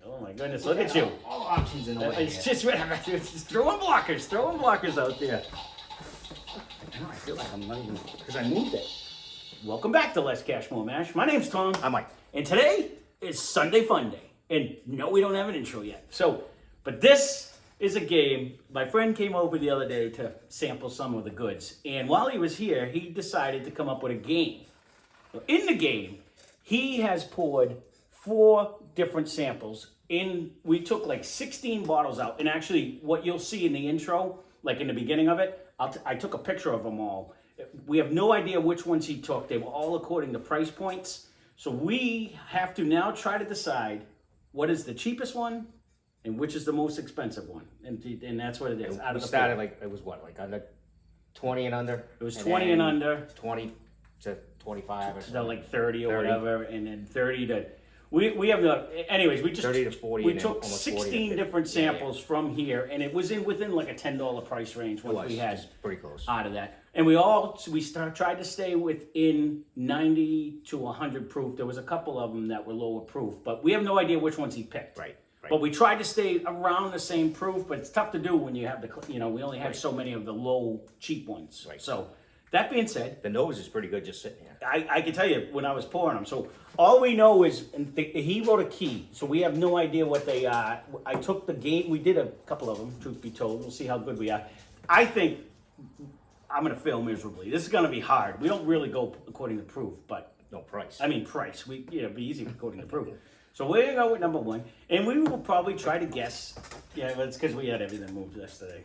Oh my goodness, look at you. All options in the way. It's just throwing blockers out there. I feel like I'm not even, because I moved it. Welcome back to Less Cash, More Mash. My name's Tom. I'm Mike. And today is Sunday Funday. And no, we don't have an intro yet. But this is a game. My friend came over the other day to sample some of the goods. And while he was here, he decided to come up with a game. In the game, he has poured 4 different samples. We took like 16 bottles out. And actually, what you'll see in the intro, like in the beginning of it, I took a picture of them all. We have no idea which ones he took. They were all according to price points. So we have to now try to decide what is the cheapest one and which is the most expensive one. And that's what it is. We started like, it was what, like under 20 and under? It was 20 and under. 20 to 25 or something. To like 30 or whatever. And then 30 to... We have no... Anyways, we just... 30 to 40. We took 16 different samples from here, and it was within like a $10 price range once we had pretty close out of that. And tried to stay within 90 to 100 proof. There was a couple of them that were lower proof, but we have no idea which ones he picked. Right. But we tried to stay around the same proof, but it's tough to do when you have we only have so many of the low, cheap ones. Right. So that being said, the nose is pretty good just sitting here. I can tell you when I was pouring them. So all we know is he wrote a key, so we have no idea what they are. I took the game. We did a couple of them, truth be told. We'll see how good we are. I think I'm going to fail miserably. This is going to be hard. We don't really go according to proof, but no price. I mean price. It'd be easy according to proof. So we're going to go with number 1, and we will probably try to guess. Yeah, but it's because we had everything moved yesterday.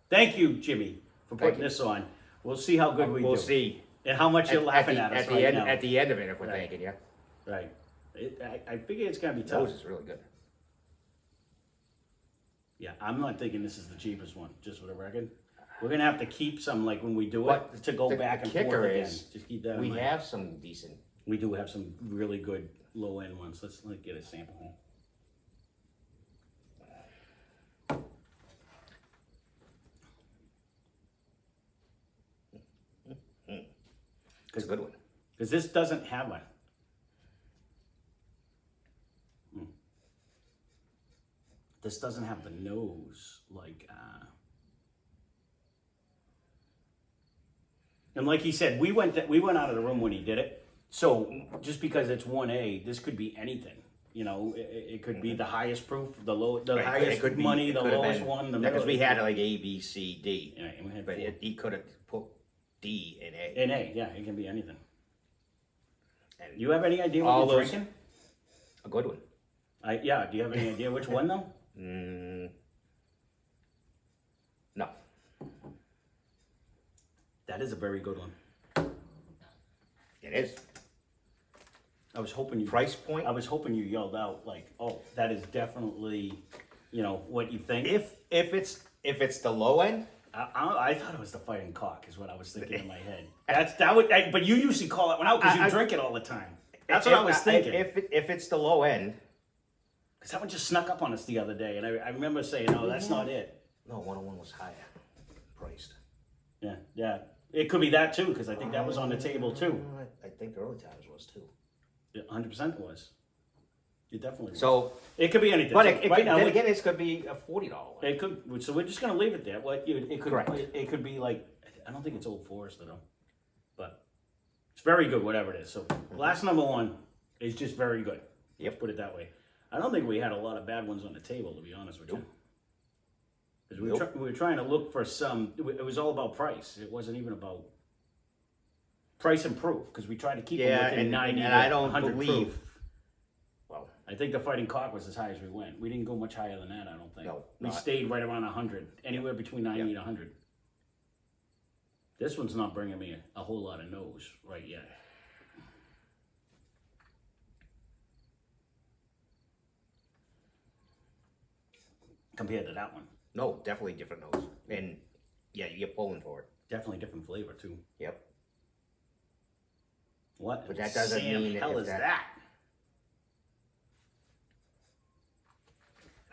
Thank you, Jimmy, for putting this on. We'll see how good we do. We'll see. And how much you're laughing at us right now. At the end of it, if we're thinking, yeah. Right. I figure it's going to be tough. Nose is really good. Yeah, I'm not thinking this is the cheapest one, just for the record. We're going to have to keep some, like when we do it, to go back and forth again. Just keep that in mind. We have some decent... We do have some really good low-end ones. Let's get a sample here. It's a good one. Because this doesn't have a... This doesn't have the nose like... And like he said, we went out of the room when he did it. So just because it's 1A, this could be anything. It could be the highest proof, the highest money, the lowest one. Because we had like A, B, C, D. Yeah, and we had but he could have put D in A. In A, yeah, it can be anything. And you have any idea what you're drinking? A good one. Yeah, do you have any idea which one though? No. That is a very good one. It is. I was hoping you... Price point? I was hoping you yelled out like, "Oh, that is definitely, what you think." If it's the low end, I thought it was the Fighting Cock, is what I was thinking in my head. But you usually call that one out because you drink it all the time. That's what I was thinking. If it's the low end, because that one just snuck up on us the other day, and I remember saying, "No, that's not it." No, 101 was higher priced. Yeah. It could be that too, because I think that was on the table too. I think early times was too. 100% was. It definitely was. So it could be anything. But again, this could be a $40 one. It could. So we're just gonna leave it there. Correct. It could be like, I don't think it's Old Forester though, but it's very good, whatever it is. So glass number 1 is just very good. Yep. Put it that way. I don't think we had a lot of bad ones on the table, to be honest with you. Because we were trying to look for some. It was all about price. It wasn't even about price and proof, because we tried to keep them within 90 and I don't 100 believe. proof. Well, I think the Fighting Cock was as high as we went. We didn't go much higher than that, I don't think. No, we stayed right around 100, anywhere between 90 and 100. This one's not bringing me a whole lot of nose right yet. Compared to that one. No, definitely different nose. And yeah, you're pulling for it. Definitely different flavor too. Yep. What? But that doesn't mean hell is that?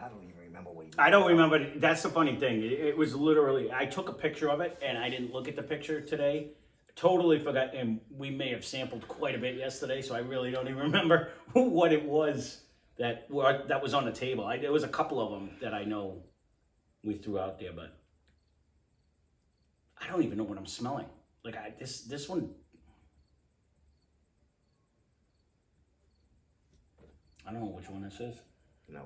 I don't even remember what you... I don't remember. That's the funny thing. It was literally, I took a picture of it and I didn't look at the picture today. Totally forgot, and we may have sampled quite a bit yesterday, so I really don't even remember what it was that was on the table. There was a couple of them that I know we threw out there, but I don't even know what I'm smelling. Like this one, I don't know which one this is. No.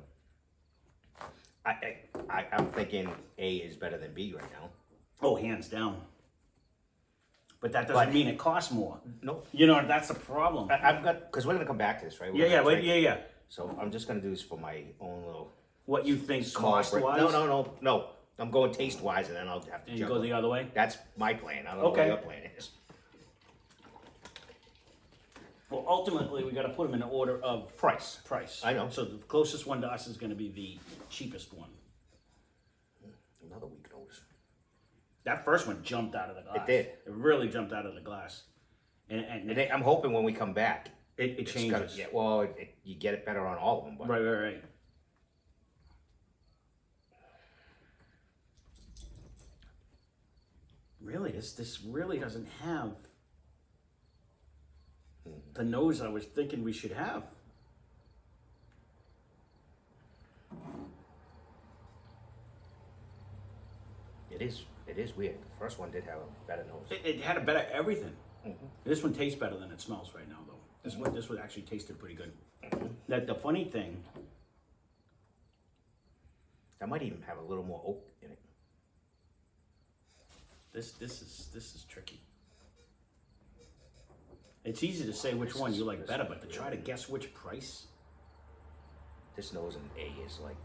I'm thinking A is better than B right now. Oh, hands down. But that doesn't mean it costs more. No. You know, that's the problem. I've got, because we're gonna come back to this, right? Yeah. So I'm just gonna do this for my own little What you think small cost-wise? No. I'm going taste-wise, and then I'll have to And you jump. go the other way? That's my plan. I don't know Okay. what your plan is. Well, ultimately, we got to put them in order of Price. price. I know. So the closest one to us is going to be the cheapest one. Another weak nose. That first one jumped out of the glass. It did. It really jumped out of the glass. And I'm hoping when we come back, it it's changes. you get it better on all of them. But Right. Really, this really doesn't have the nose I was thinking we should have. it is weird. The first one did have a better nose. It had a better everything. This one tastes better than it smells right now, though. This one actually tasted pretty good. That the funny thing. That might even have a little more oak in it. This is tricky. It's easy to say which one you like better, but to try to guess which price. This nose in A is like.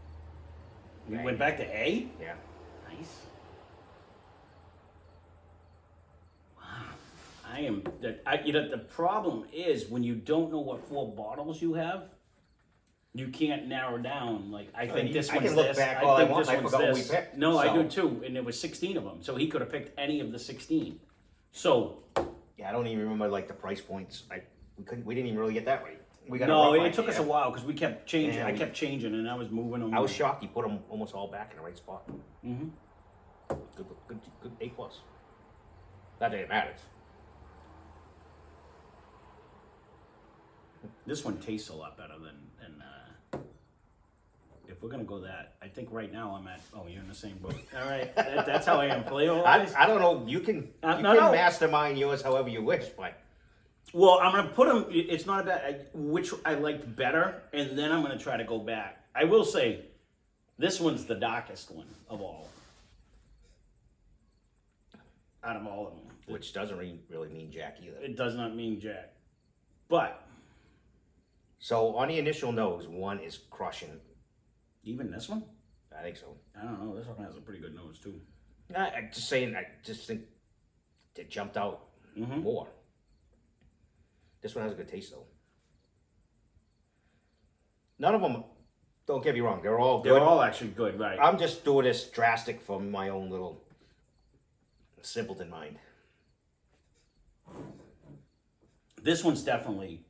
We went back to A? Yeah. Nice. Wow. The problem is when you don't know what 4 bottles you have, you can't narrow down. Like, I think this I one's can look this. back all I think want, this I one's forgot what this. we picked, No, I so. do too. And there was 16 of them. So he could have picked any of the 16. So. Yeah, I don't even remember like the price points. We didn't even really get that right. We got No, a rough it took us a idea. while because we kept changing. Yeah, I kept changing and I was moving them. I was shocked. You put them almost all back in the right spot. Mm-hmm. Good A plus. That didn't matter. This one tastes a lot better than if we're gonna go that. I think right now I'm at. Oh, you're in the same boat. All right, that's how I am. I don't know. You can mastermind yours however you wish, but Well, I'm gonna put them. It's not about which I liked better, and then I'm gonna try to go back. I will say, this one's the darkest one of all. Out of all of them, which doesn't really mean jack either. it does not mean jack. But So on the initial nose, one is crushing. even this one, I think so. I don't know. This one has a pretty good nose too. I just saying. I just think it jumped out more. This one has a good taste though. None of them. Don't get me wrong. They're all good. They're all actually good, right? I'm just doing this drastic from my own little simpleton mind. This one's definitely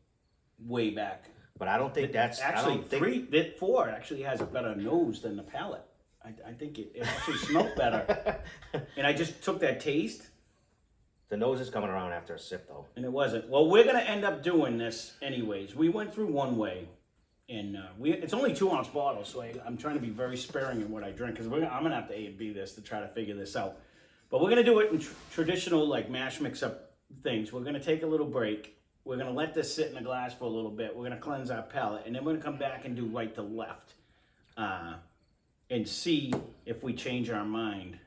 way back. But I don't think that's Actually, I don't think, 4 actually has a better nose than the palate. I think it actually smelled better. And I just took that taste, the nose is coming around after a sip though. and it wasn't. Well, we're gonna end up doing this anyways. We went through one way, and it's only 2-ounce bottles, so I'm trying to be very sparing in what I drink because I'm gonna have to A and B this to try to figure this out. But we're gonna do it in traditional like mash mix up things. We're gonna take a little break. We're gonna let this sit in the glass for a little bit. We're gonna cleanse our palate, and then we're gonna come back and do right to left, and see if we change our mind.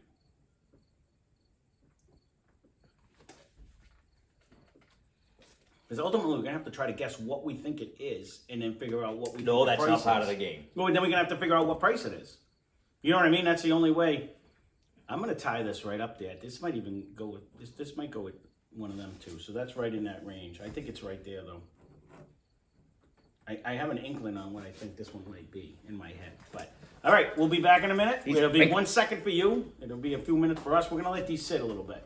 Because ultimately, we're gonna have to try to guess what we think it is, and then figure out what we. No, think that's the not price part is. of the game. Well, then we're gonna have to figure out what price it is. You know what I mean? That's the only way. I'm gonna tie this right up there. This might even go with this. This might go with one of them too. So that's right in that range. I think it's right there though. I have an inkling on what I think this one might be in my head. But all right, we'll be back in a minute. It'll be 1 second for you. It'll be a few minutes for us. We're gonna let these sit a little bit.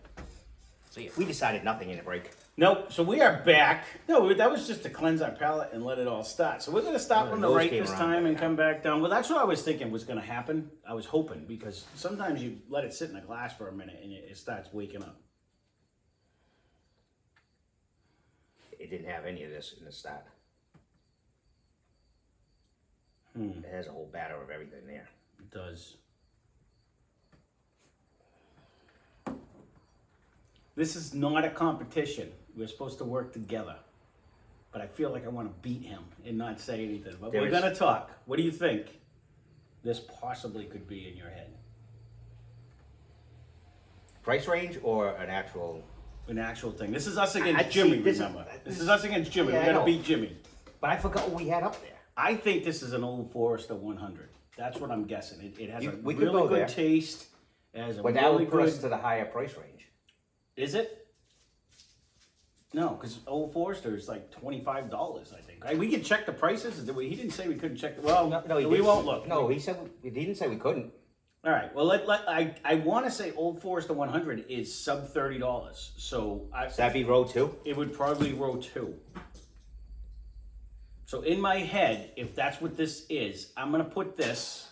So yeah, we decided nothing in a break. Nope. So we are back. No, that was just to cleanse our palate and let it all start. So we're gonna stop on the those right came this around time back and come back down. Well, that's what I was thinking was gonna happen. I was hoping because sometimes you let it sit in a glass for a minute and it starts waking up. It didn't have any of this in the start. It has a whole batter of everything there. It does. This is not a competition. We're supposed to work together. But I feel like I want to beat him and not say anything. But we're going to talk. What do you think this possibly could be in your head? Price range or an actual... An actual thing. This is us against Jimmy, remember? This is us against Jimmy. Yeah, We're going to beat Jimmy. But I forgot what we had up there. I think this is an Old Forester 100. That's what I'm guessing. It has We could really go good there. taste. It has a But that really would put us good... to the higher price range. Is it? No, because Old Forester is like $25, I think. Right? We can check the prices. He didn't say we couldn't check. Well, No, we won't look. No, he said he didn't say we couldn't. All right. Well, I want to say Old Forester 100 is sub $30. So That'd be row 2? it would probably row 2. So in my head, if that's what this is, I'm gonna put this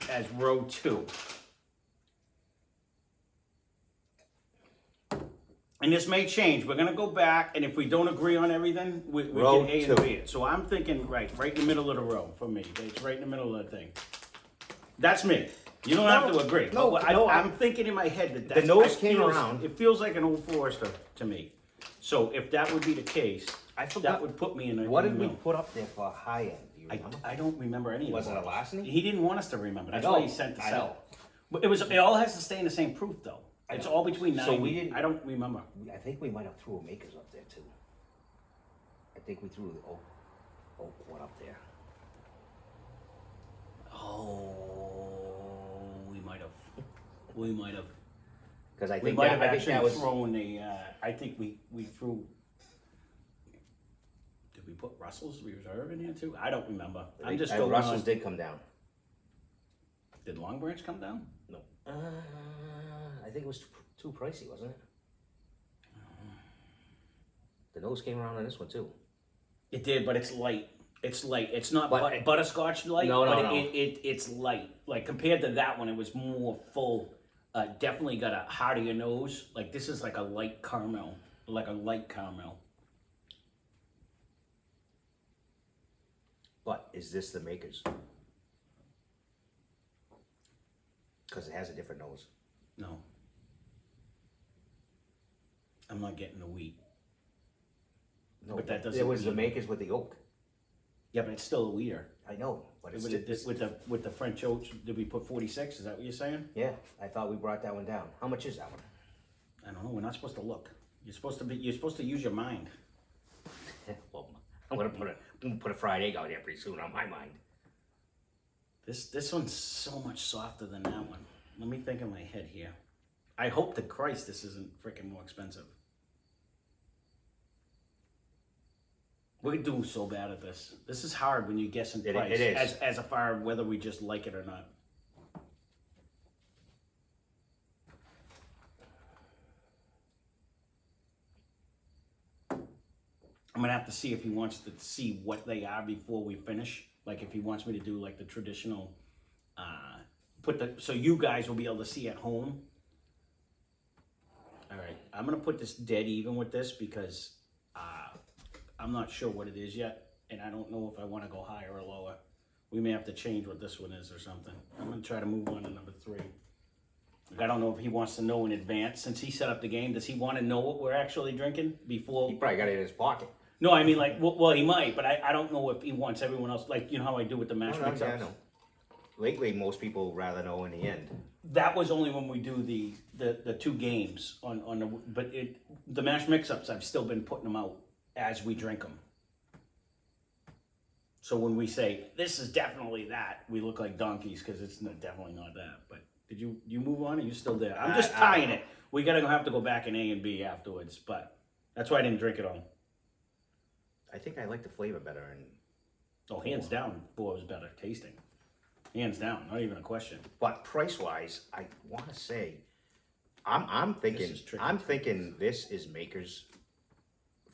as row 2. And this may change. We're gonna go back, and if we don't agree on everything, we Row can A and 2. B it. So I'm thinking right in the middle of the row for me. It's right in the middle of the thing. That's me. You don't have to agree. No, But I'm thinking in my head that that's, nose came around. It feels like an Old Forester to me. So if that would be the case, I forgot. that would put me in a. What did in we the- put up there for a high end? Do you remember? I don't remember any of Was it. it a larceny? He didn't want us to remember. That's I why know, he sent us I know. out. But it all has to stay in the same proof though. It's all between 90. So we didn't- I don't remember. I think we might have threw a makers up there too. I think we threw the oak one up there. Oh, we might have. We might have. Because I We think might that, have I think actually that was thrown a. I think we threw. Did we put Russell's Reserve in here too? I don't remember. I'm just going Russell's on. did come down. Did Long Branch come down? No. I think it was too pricey, wasn't it? The nose came around on this one too. It did, but it's light. It's light. It's not But- butterscotch light. No, but no. It's light. Like compared to that one, it was more full. Definitely got a heartier nose. Like this is like a light caramel. Like a light caramel. But is this the makers? Because it has a different nose. No. I'm not getting the wheat. No, But that doesn't It was the mean- makers with the oak. Yeah, but it's still a wheater. I know, but it's With the French oats, did we put 46? Is that what you're saying? yeah. I thought we brought that one down. How much is that one? I don't know. We're not supposed to look. You're supposed to use your mind. Well, I'm gonna put a fried egg out here pretty soon on my mind. This one's so much softer than that one. Let me think in my head here. I hope to Christ this isn't freaking more expensive. We're doing so bad at this. This is hard when you're guessing It price. is. As a far as whether we just like it or not. I'm gonna have to see if he wants to see what they are before we finish. Like if he wants me to do like the traditional, so you guys will be able to see at home. All right, I'm gonna put this dead even with this because I'm not sure what it is yet, and I don't know if I want to go higher or lower. We may have to change what this one is or something. I'm gonna try to move on to number 3. I don't know if he wants to know in advance since he set up the game. Does he want to know what we're actually drinking before? He probably got it in his pocket. No, I mean like, well, he might, but I don't know if he wants everyone else, like, you know how I do with the mash No, mix-ups? yeah, I know. Lately, most people rather know in the end. That was only when we do the 2 games on the, but the mash mix-ups, I've still been putting them out as we drink them. So when we say, this is definitely that, we look like donkeys because it's definitely not that. But did you move on or are you still there? I'm just tying it. We gotta have to go back in A and B afterwards, but that's why I didn't drink it all. I think I like the flavor better. And Oh, hands down, 4 was better tasting. Hands down, not even a question. but price wise, I want to say, I'm thinking This is tricky. I'm thinking this is makers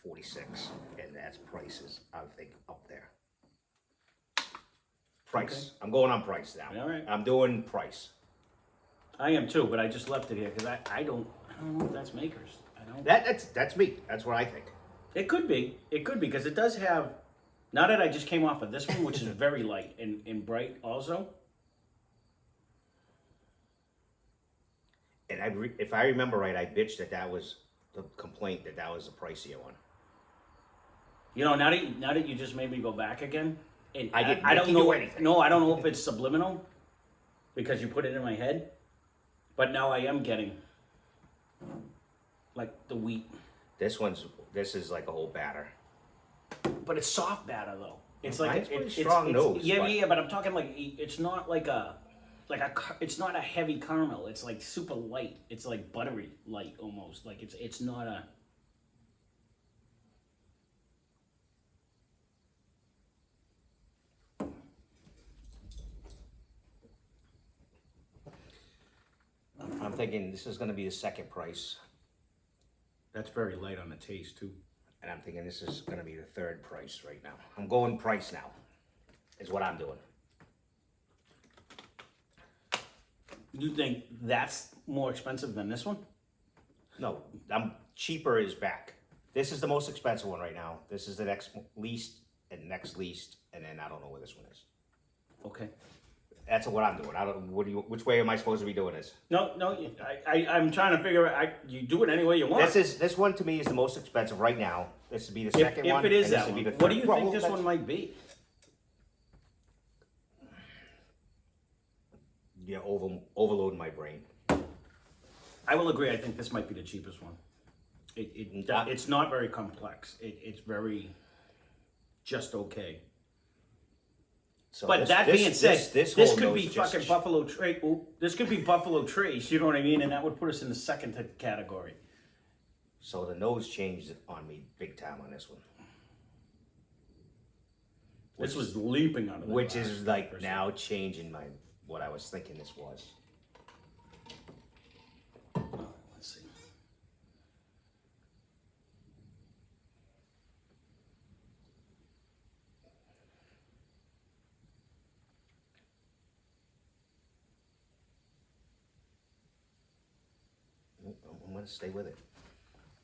46, and that's prices. I think up there. Price. Okay. I'm going on price now. All right. I'm doing price. I am too, but I just left it here because I don't know if that's makers. I don't. That's me. That's what I think. It could be because it does have Now that I just came off of this one, which is very light and bright also. And if I remember right, I bitched that was the complaint that was the pricier one. You know, now that you just made me go back again, and I didn't don't make you know do anything. No, I don't know if it's subliminal because you put it in my head, but now I am getting like the wheat. This is like a whole batter. But it's soft batter though. It's Mine's like pretty strong nose, Yeah, but- yeah, but I'm talking like it's not like it's not a heavy caramel. It's like super light. It's like buttery light almost. Like it's not a. I'm thinking this is going to be the second price, That's very light on the taste too. and I'm thinking this is going to be the third price right now. I'm going price now, is what I'm doing. You think that's more expensive than this one? No, cheaper is back. This is the most expensive one right now. This is the next least and next least, and then I don't know where this one is. Okay. That's what I'm doing. I don't. Which way am I supposed to be doing this? No, I'm trying to figure out. You do it any way you want. This one to me is the most expensive right now. This would be the second one. If it is and this that would one, be the what do third. you Well, think this that's- one might be? Yeah, overloading my brain. I will agree. I think this might be the cheapest one. It's not very complex. It's very just okay. So But that being said, this whole could nose be just- fucking Buffalo Trace. This could be Buffalo Trace. You know what I mean? And that would put us in the second category. So the nose changed on me big time on this one, This was leaping out of the which glass, is like 100%. now changing what I was thinking this was. Let's see. I'm gonna stay with it.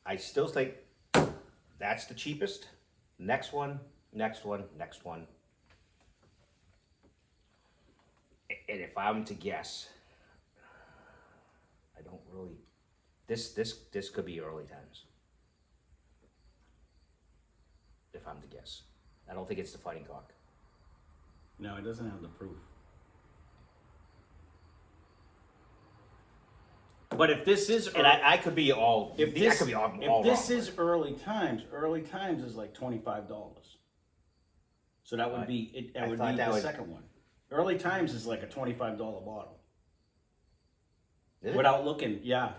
I still think that's the cheapest. Next one, next one, next one. And if I'm to guess, I don't really. This could be early times. If I'm to guess, I don't think it's the Fighting Cock. No, it doesn't have the proof. But if this is, And I could be all. if I this, could be all if this wrong. is early times is like $25. So that would be it. That I would thought be that the would- second one. Early times is like a $25 bottle. Is it? Without looking, yeah.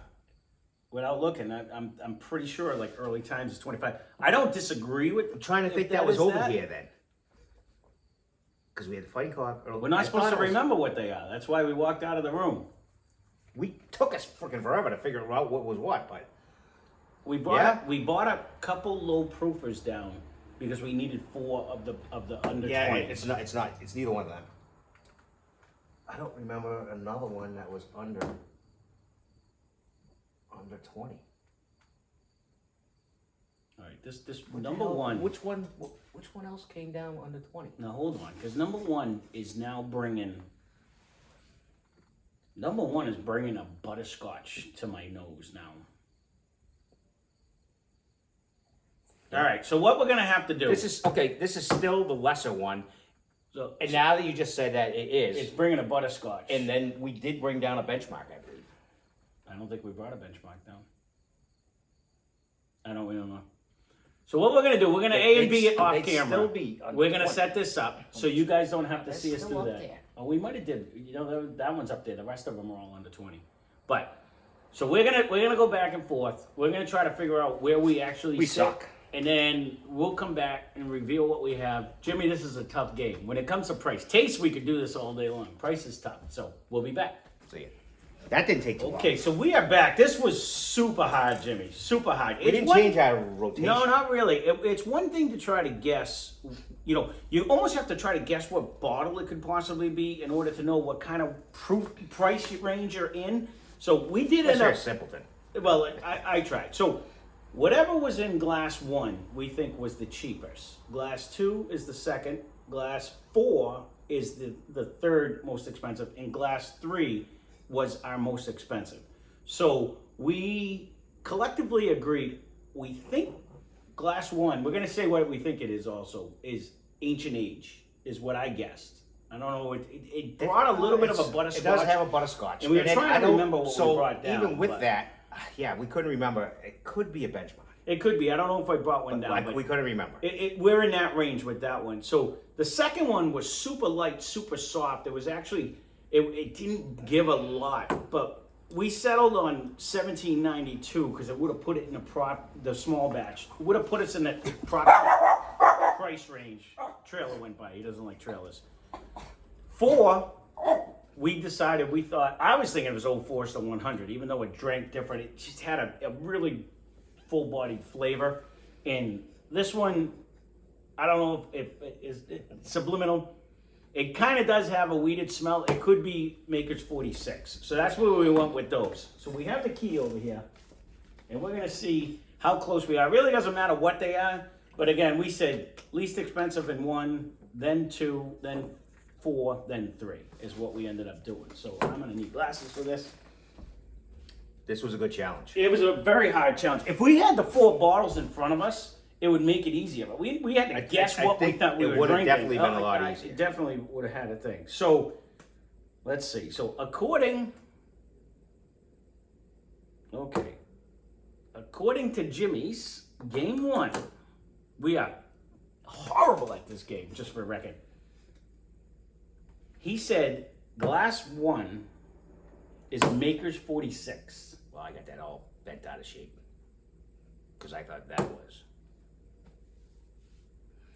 Without looking, I'm pretty sure like early times is 25. I don't disagree with. I'm trying to if think that was is over that. here then. Because we had the Fighting Cock. We're not supposed to remember what they are. That's why we walked out of the room. We took us freaking forever to figure out what was what, but We bought Yeah? we bought a couple low proofers down because we needed 4 of the under 20. it's neither one of them. I don't remember another one that was under 20. All right, this What the number hell- one. Which one else came down under 20? Now hold on, because number one is now bringing. Number one is bringing a butterscotch to my nose now. All right, so what we're gonna have to do. This is still the lesser one. So And now that you just said that it is, it's bringing a butterscotch. and then we did bring down a benchmark, I believe. I don't think we brought a benchmark down. I don't really know. So what we're gonna do, we're gonna A and B it off They'd camera. still be under We're gonna 20. set this up so you guys don't have to That's see us still do up that. there. Oh, we might have did. You know that one's up there. The rest of them are all under 20. But so we're gonna go back and forth. We're gonna try to figure out where we actually We sit, suck. and then we'll come back and reveal what we have. Jimmy, this is a tough game. When it comes to price, taste, we could do this all day long. Price is tough, so we'll be back. So yeah, that didn't take too long. Okay, so we are back. This was super hard, Jimmy. Super hard. We didn't change our rotation. No, not really. It's one thing to try to guess. You know, you almost have to try to guess what bottle it could possibly be in order to know what kind of price range you're in. So we did That's end up. very simpleton. Well, I tried. So Whatever was in glass 1, we think was the cheapest. Glass 2 is the second. Glass 4 is the third most expensive. And glass 3 was our most expensive. So we collectively agreed, we think glass 1, we're going to say what we think it is also, is ancient age, is what I guessed. I don't know, it brought a little bit of a butterscotch. It does have a butterscotch. And we were trying to remember what so we brought down. even with that, yeah, we couldn't remember. It could be a benchmark. It could be. I don't know if I brought one down. Like, but we couldn't remember. We're in that range with that one. So the second one was super light, super soft. It was actually, it didn't give a lot, but we settled on 1792 because it would have put it in the small batch. It would have put us in the price range. Trailer went by. He doesn't like trailers. 4, we decided, I was thinking it was Old Forester 100, even though it drank different. It just had a really full-bodied flavor. And this one, I don't know if it's subliminal. It kind of does have a weeded smell. It could be Maker's 46. So that's where we went with those. So we have the key over here. And we're going to see how close we are. It really doesn't matter what they are. But again, we said least expensive in 1, then 2, then 4, then 3 is what we ended up doing. So I'm going to need glasses for this. This was a good challenge. It was a very hard challenge. If we had the 4 bottles in front of us, it would make it easier. But we had to guess what we thought we were drinking. It would have definitely been a lot easier. It definitely would have had a thing. So let's see. So according to Jimmy's, game 1, we are horrible at this game, just for a record. He said glass 1 is Maker's 46. Well, I got that all bent out of shape because I thought that was.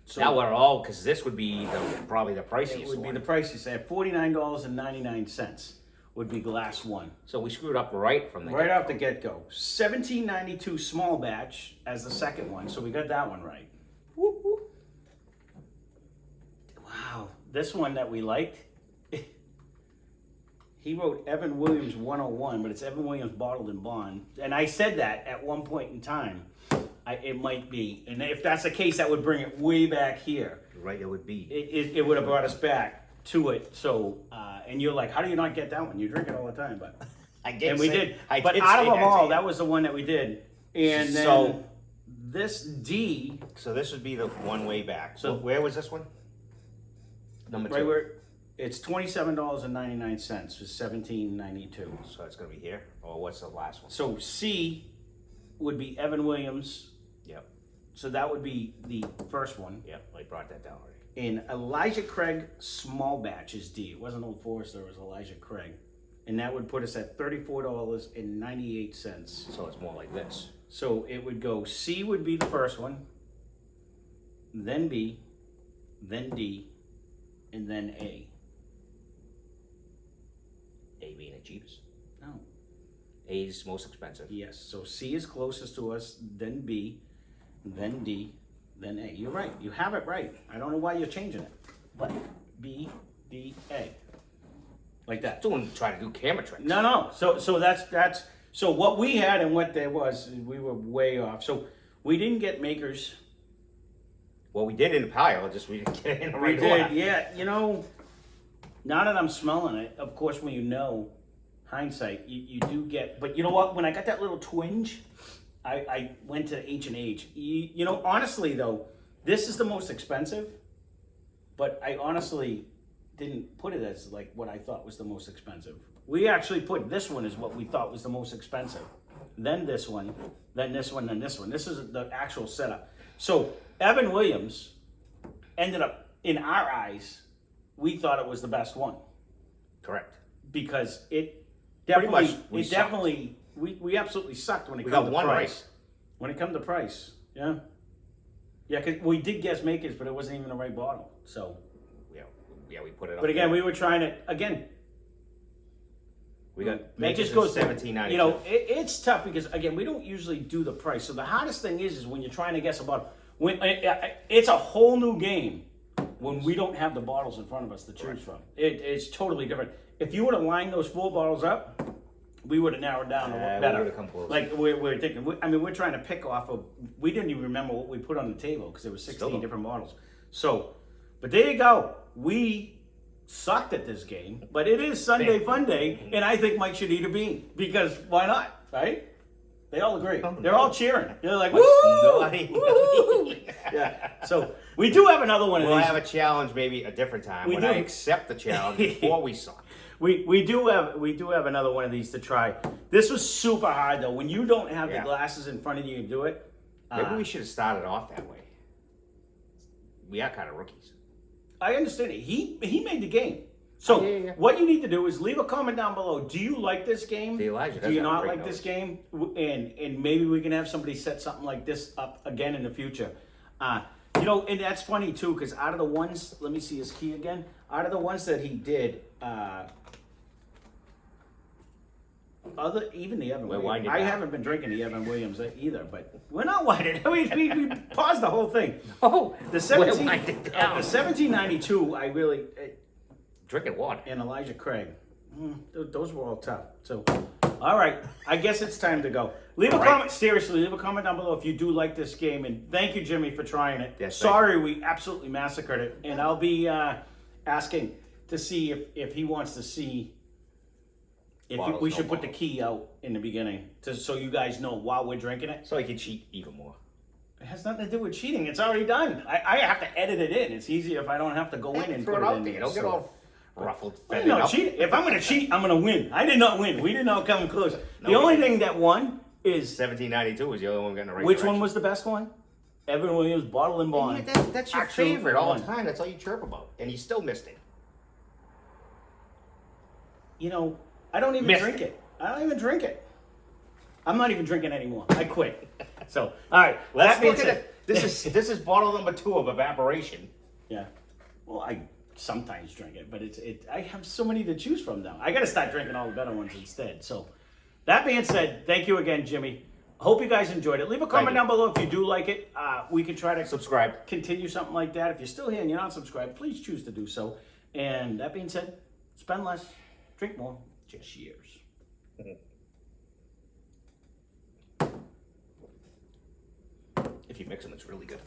So now we're all, because this would be probably the priciest. It would be the priciest. At $49.99 would be glass 1. So we screwed up right from the right off the get-go. 1792 small batch as the second one, so we got that one right. Whoop, whoop. Wow, this one that we liked. He wrote Evan Williams 101, but it's Evan Williams bottled in bond. And I said that at one point in time. It might be. And if that's the case, that would bring it way back here. Right, it would be. It would have brought us back to it. So, and you're like, how do you not get that one? You drink it all the time. But we did. But out of them all, that was the one that we did. And then so, this D. So this would be the one way back. So where was this one? Number 2. Right where it's $27.99 for 1792. So it's gonna be here. Or what's the last one? So C would be Evan Williams. Yep. So that would be the first one. Yep. I brought that down already. And Elijah Craig small batch is D. It wasn't Old Forester. It was Elijah Craig, and that would put us at $34.98. So it's more like this. So it would go C would be the first one, then B, then D, and then A. A being the cheapest. No. A is most expensive. Yes. So C is closest to us, then B, then D, then A. You're right. You have it right. I don't know why you're changing it. But B, D, A. Like that. Trying to do camera tricks. No. So that's so what we had and what there was, we were way off. So we didn't get Makers. Well, we did in the pile, just we didn't get it in the right order. order. Yeah. You know, now that I'm smelling it, of course, when you know hindsight, you do get. But you know what? When I got that little twinge, I went to Ancient Age. You know, honestly though, this is the most expensive. But I honestly didn't put it as like what I thought was the most expensive. We actually put this one as what we thought was the most expensive. Then this one, then this one, then this one. This is the actual setup. So Evan Williams ended up, in our eyes, we thought it was the best one. Correct. Because it definitely, we absolutely sucked when it comes to price. Right. When it comes to price, yeah. Yeah, because we did guess Makers, but it wasn't even the right bottle. So, yeah, we put it up. But again, we were trying to, we got it just goes $17.92. You know, it's tough because again, we don't usually do the price. So the hardest thing is when you're trying to guess about when it's a whole new game when we don't have the bottles in front of us to choose from. It's totally different. If you were to line those 4 bottles up, we would have narrowed down a we little better. would've come close. Like we're thinking. We're trying to pick off of. We didn't even remember what we put on the table because there were 16 Still. different models. So, but there you go. We sucked at this game, but it is Sunday Funday, and I think Mike should eat a bean because why not? Right? They all agree. They're all cheering. They're like, woo! Woo! Yeah. So we do have another one of We'll these. have a challenge maybe a different time when do. I accept the challenge before we suck. We do have another one of these to try. This was super hard though. When you don't have the Yeah. glasses in front of you to do it. Maybe we should have started off that way. We are kind of rookies. I understand it. He made the game. So Yeah. what you need to do is leave a comment down below. Do you like this game? The Elijah Do you does have not great like this notes. game? And maybe we can have somebody set something like this up again in the future. You know, and that's funny too, because out of the ones, let me see his key again. Out of the ones that he did, even the Evan We're Williams. winding I down. haven't been drinking the Evan Williams either, but we're not winding. We paused the whole thing. Oh, The we're winding down. 1792, I really. Drinking water. And Elijah Craig. Those were all tough. So, all right. I guess it's time to go. Leave a All right. comment. Seriously, leave a comment down below if you do like this game. And thank you, Jimmy, for trying it. Yes, thank Sorry, we absolutely massacred it. And I'll be asking to see if he wants to see if Bottles, we no should put the bottles. key out in the beginning, so you guys know while we're drinking it. So you can cheat even more. It has nothing to do with cheating. It's already done. I have to edit it in. It's easier if I don't have to go in and throw put it it out in there. Don't get So- all ruffled. Well, feathered no, up. cheat. If I'm going to cheat, I'm going to win. I did not win. We did not come close. No, The only we thing that won is 1792 was the only one getting the right which direction. one was the best one? Evan Williams, Bottle and Bond. Yeah, that's your Actual favorite all one. the time. That's all you chirp about. And you still missed it. You know, I don't even Missed drink it. it. I don't even drink it. I'm not even drinking anymore. I quit. So, all right. Let's That being look at said, it. This is bottle number 2 of evaporation. yeah. Well, I sometimes drink it, but I have so many to choose from now. I got to start drinking all the better ones instead. So, that being said, thank you again, Jimmy. Hope you guys enjoyed it. Leave a comment you. down below if you do like it. We can try to Subscribe. continue something like that. If you're still here and you're not subscribed, please choose to do so. And that being said, spend less, drink more. Cheers. If you mix them, it's really good.